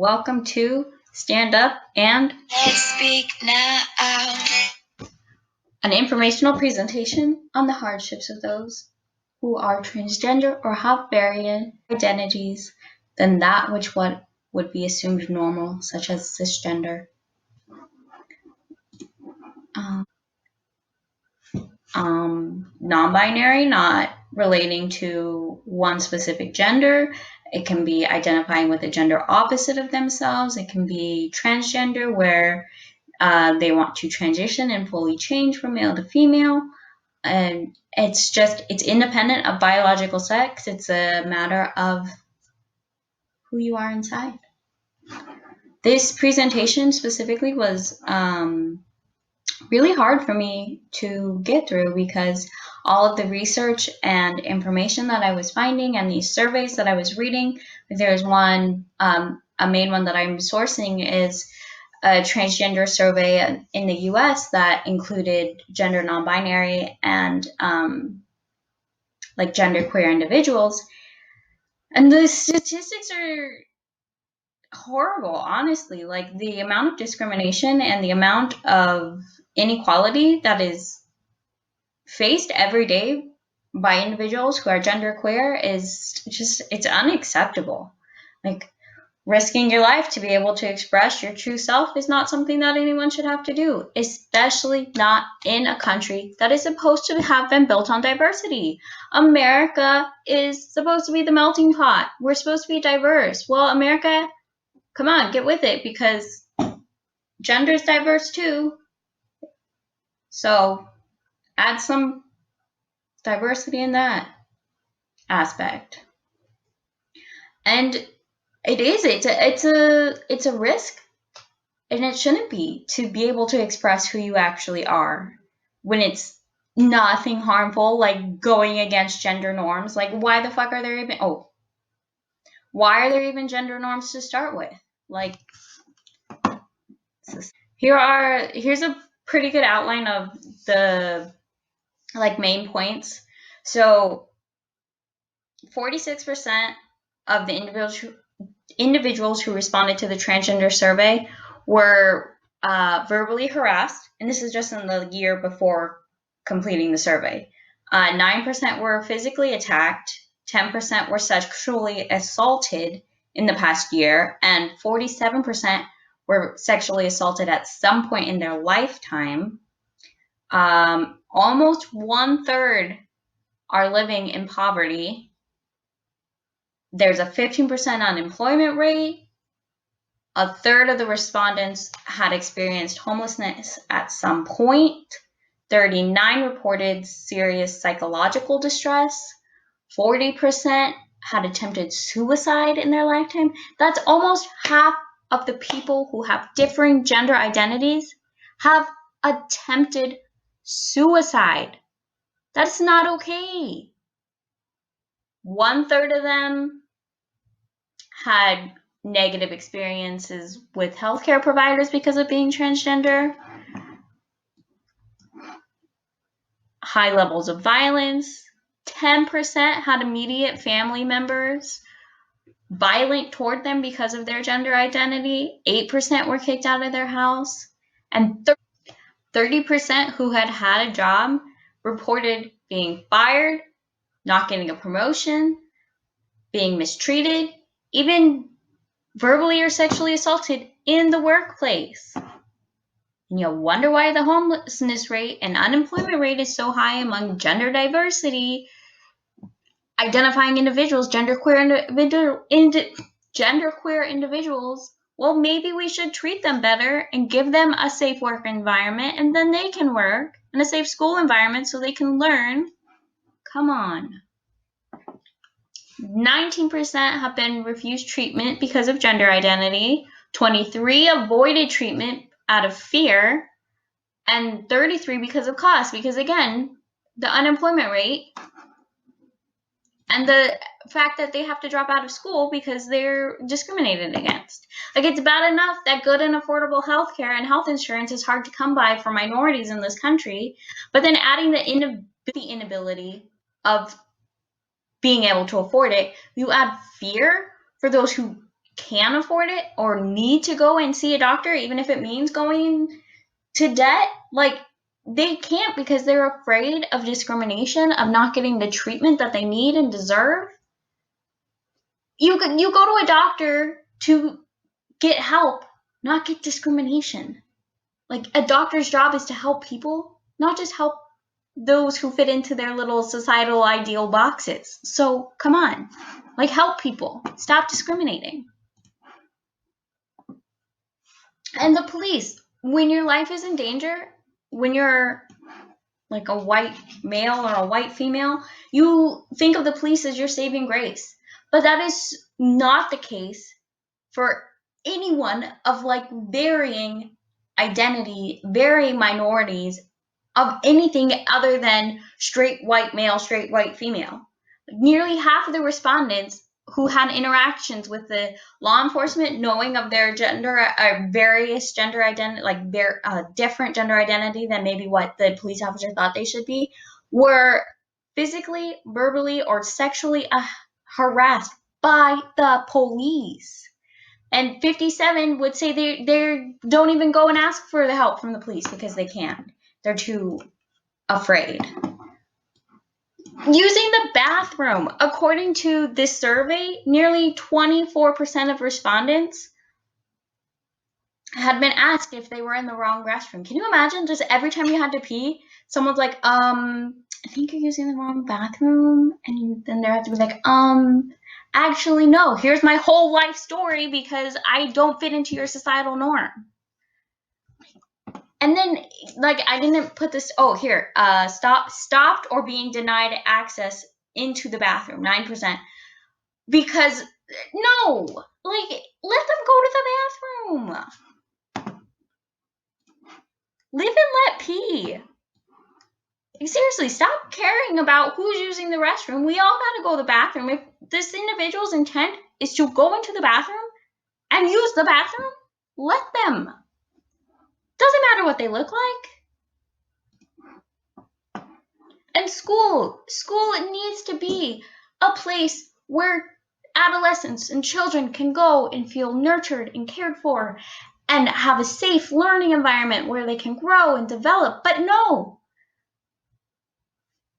Welcome to Stand Up and Let's Speak Now. an informational presentation on the hardships of those who are transgender or have variant identities than that which would be assumed normal, such as cisgender. Non-binary, not relating to one specific gender. It can be identifying with a gender opposite of themselves. It can be transgender, where they want to transition and fully change from male to female. And it's independent of biological sex. It's a matter of who you are inside. This presentation specifically was really hard for me to get through because all of the research and information that I was finding and these surveys that I was reading, there's one, a main one that I'm sourcing is a transgender survey in the US that included gender non-binary and like genderqueer individuals. And the statistics are horrible, honestly. Like the amount of discrimination and the amount of inequality that is faced every day by individuals who are genderqueer is just, it's unacceptable. Like, risking your life to be able to express your true self is not something that anyone should have to do, especially not in a country that is supposed to have been built on diversity. America is supposed to be the melting pot. We're supposed to be diverse. Well, America, come on, get with it, because gender is diverse too. So add some diversity in that aspect. And it's a risk, and it shouldn't be, to be able to express who you actually are when it's nothing harmful, like going against gender norms. Like, why the fuck are there even gender norms to start with? Like, here's a pretty good outline of the main points. So 46% of the individuals who responded to the transgender survey were verbally harassed, and this is just in the year before completing the survey. 9% were physically attacked, 10% were sexually assaulted in the past year, and 47% were sexually assaulted at some point in their lifetime. Almost 1/3 are living in poverty. There's a 15% unemployment rate. 1/3 of the respondents had experienced homelessness at some point. 39 reported serious psychological distress. 40% had attempted suicide in their lifetime. That's almost half of the people who have differing gender identities have attempted suicide. That's not okay. 1/3 of them had negative experiences with healthcare providers because of being transgender. High levels of violence. 10% had immediate family members violent toward them because of their gender identity. 8% were kicked out of their house. And 30% who had a job reported being fired, not getting a promotion, being mistreated, even verbally or sexually assaulted in the workplace. And you'll wonder why the homelessness rate and unemployment rate is so high among gender diversity identifying individuals, genderqueer individuals. Well, maybe we should treat them better and give them a safe work environment, and then they can work in a safe school environment so they can learn. Come on. 19% have been refused treatment because of gender identity. 23 avoided treatment out of fear, and 33 because of cost, because again, the unemployment rate and the fact that they have to drop out of school because they're discriminated against. Like, it's bad enough that good and affordable health care and health insurance is hard to come by for minorities in this country, but then adding the inability of being able to afford it, you add fear for those who can afford it or need to go and see a doctor, even if it means going to debt, like, they can't because they're afraid of discrimination, of not getting the treatment that they need and deserve. You go to a doctor to get help, not get discrimination. Like, a doctor's job is to help people, not just help those who fit into their little societal ideal boxes. So come on, like, help people. Stop discriminating. And the police, when your life is in danger, when you're like a white male or a white female, you think of the police as your saving grace. But that is not the case for anyone of like varying identity, varying minorities, of anything other than straight white male, straight white female. Nearly half of the respondents who had interactions with the law enforcement, knowing of their gender, various gender identity, like different gender identity than maybe what the police officer thought they should be, were physically, verbally, or sexually harassed by the police. And 57 would say they don't even go and ask for the help from the police because they can't. They're too afraid. Using the bathroom. According to this survey, nearly 24% of respondents had been asked if they were in the wrong restroom. Can you imagine just every time you had to pee, someone's like, I think you're using the wrong bathroom, and then they have to be like, actually, no, here's my whole life story because I don't fit into your societal norm. And then, like, I didn't put this, here, stopped or being denied access into the bathroom, 9%. Because, no, like, let them go to the bathroom. Live and let pee. Like, seriously, stop caring about who's using the restroom. We all gotta go to the bathroom. If this individual's intent is to go into the bathroom and use the bathroom, let them. Doesn't matter what they look like. And school needs to be a place where adolescents and children can go and feel nurtured and cared for and have a safe learning environment where they can grow and develop. But no,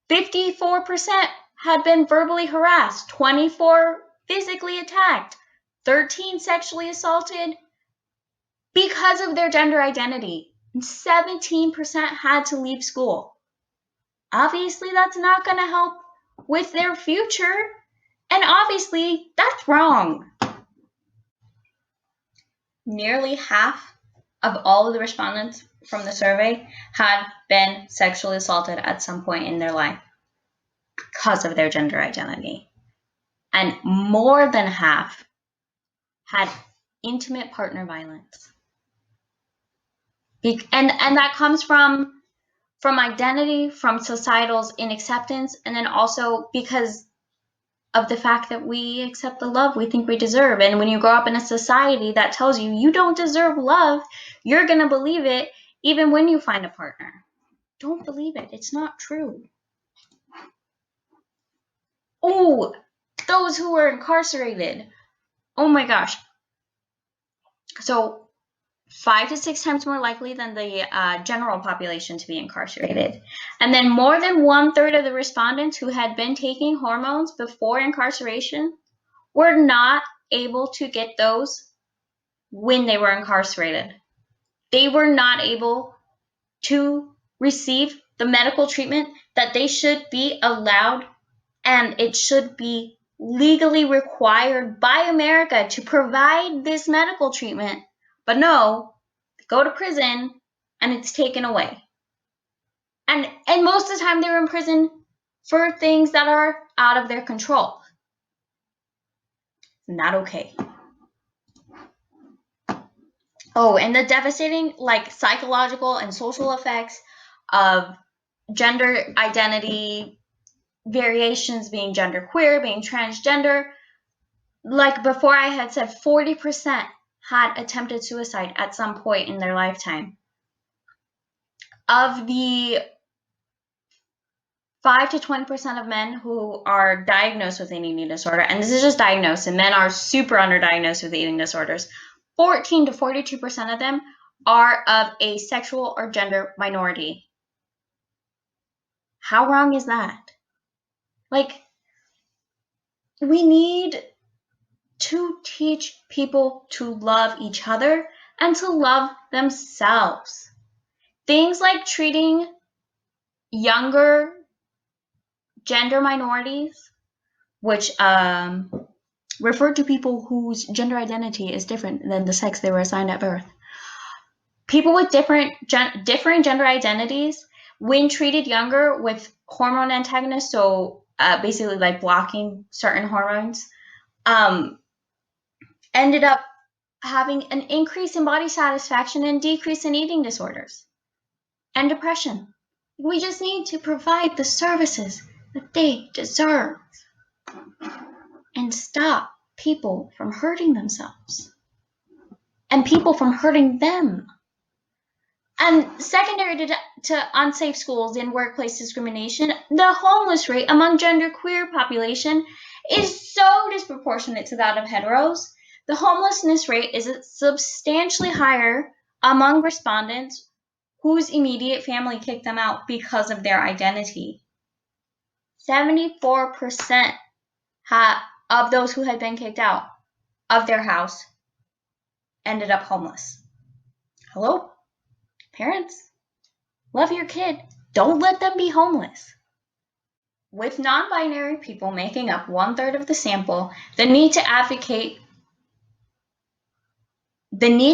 54% had been verbally harassed, 24 physically attacked, 13 sexually assaulted because of their gender identity, and 17% had to leave school. Obviously, that's not going to help with their future, and obviously, that's wrong. Nearly half of all of the respondents from the survey had been sexually assaulted at some point in their life because of their gender identity. And more than half had intimate partner violence. And that comes from identity, from societal's inacceptance, and then also because of the fact that we accept the love we think we deserve. And when you grow up in a society that tells you you don't deserve love, you're going to believe it even when you find a partner. Don't believe it. It's not true. Oh, those who were incarcerated. Oh my gosh. So 5 to 6 times more likely than the general population to be incarcerated. And then more than 1/3 of the respondents who had been taking hormones before incarceration were not able to get those when they were incarcerated. They were not able to receive the medical treatment that they should be allowed, and it should be legally required by America to provide this medical treatment. But no, they go to prison and it's taken away. And most of the time they're in prison for things that are out of their control. Not okay. Oh, and the devastating, like, psychological and social effects of gender identity variations, being genderqueer, being transgender. Like before, I had said 40% had attempted suicide at some point in their lifetime. Of the 5 to 20% of men who are diagnosed with an eating disorder, and this is just diagnosed, and men are super underdiagnosed with eating disorders, 14 to 42% of them are of a sexual or gender minority. How wrong is that? Like, we need to teach people to love each other and to love themselves. Things like treating younger gender minorities, which refer to people whose gender identity is different than the sex they were assigned at birth. People with different gender identities, when treated younger with hormone antagonists, so basically like blocking certain hormones, ended up having an increase in body satisfaction and decrease in eating disorders and depression. We just need to provide the services that they deserve and stop people from hurting themselves and people from hurting them. And secondary to unsafe schools and workplace discrimination, the homeless rate among genderqueer population is so disproportionate to that of heteros. The homelessness rate is substantially higher among respondents whose immediate family kicked them out because of their identity. 74% of those who had been kicked out of their house ended up homeless. Hello? Parents, love your kid. Don't let them be homeless. With non-binary people making up 1/3 of the sample, the need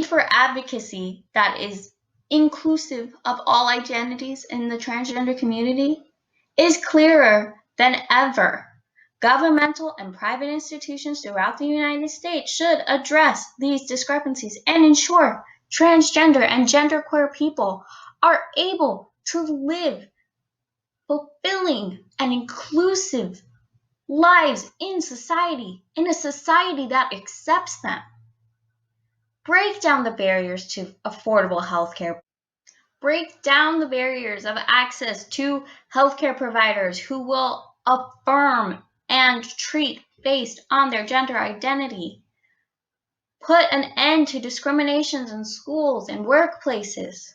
for advocacy that is inclusive of all identities in the transgender community is clearer than ever. Governmental and private institutions throughout the United States should address these discrepancies and ensure transgender and genderqueer people are able to live fulfilling and inclusive lives in society, in a society that accepts them. Break down the barriers to affordable healthcare. Break down the barriers of access to healthcare providers who will affirm and treat based on their gender identity. Put an end to discriminations in schools and workplaces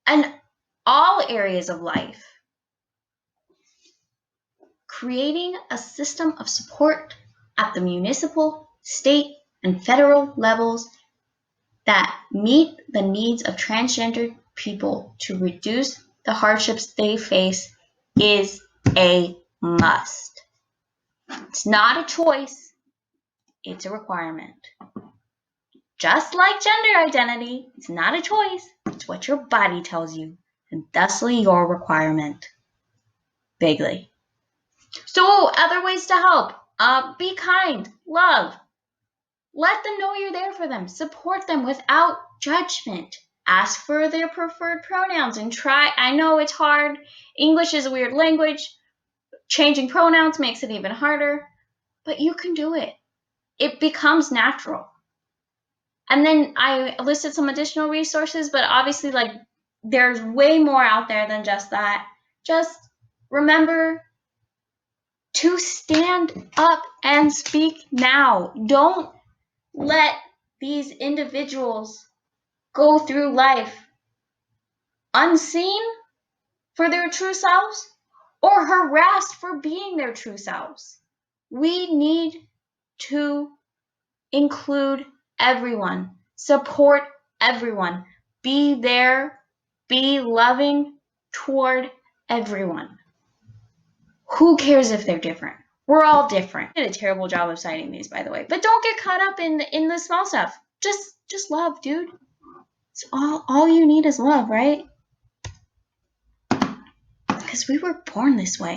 and all areas of life. Creating a system of support at the municipal, state, and federal levels that meet the needs of transgender people to reduce the hardships they face is a must. It's not a choice, it's a requirement. Just like gender identity, it's not a choice, it's what your body tells you, and thusly your requirement. Bigly. So, other ways to help. Be kind, love. Let them know you're there for them. Support them without judgment. Ask for their preferred pronouns and try. I know it's hard. English is a weird language. Changing pronouns makes it even harder, but you can do it. It becomes natural. And then I listed some additional resources, but obviously, like, there's way more out there than just that. Just remember to stand up and speak now. Don't let these individuals go through life unseen for their true selves or harassed for being their true selves. We need to include everyone, support everyone, be there, be loving toward everyone. Who cares if they're different? We're all different. I did a terrible job of citing these, by the way, but don't get caught up in the small stuff. Just love, dude. It's all you need is love, right? Because we were born this way.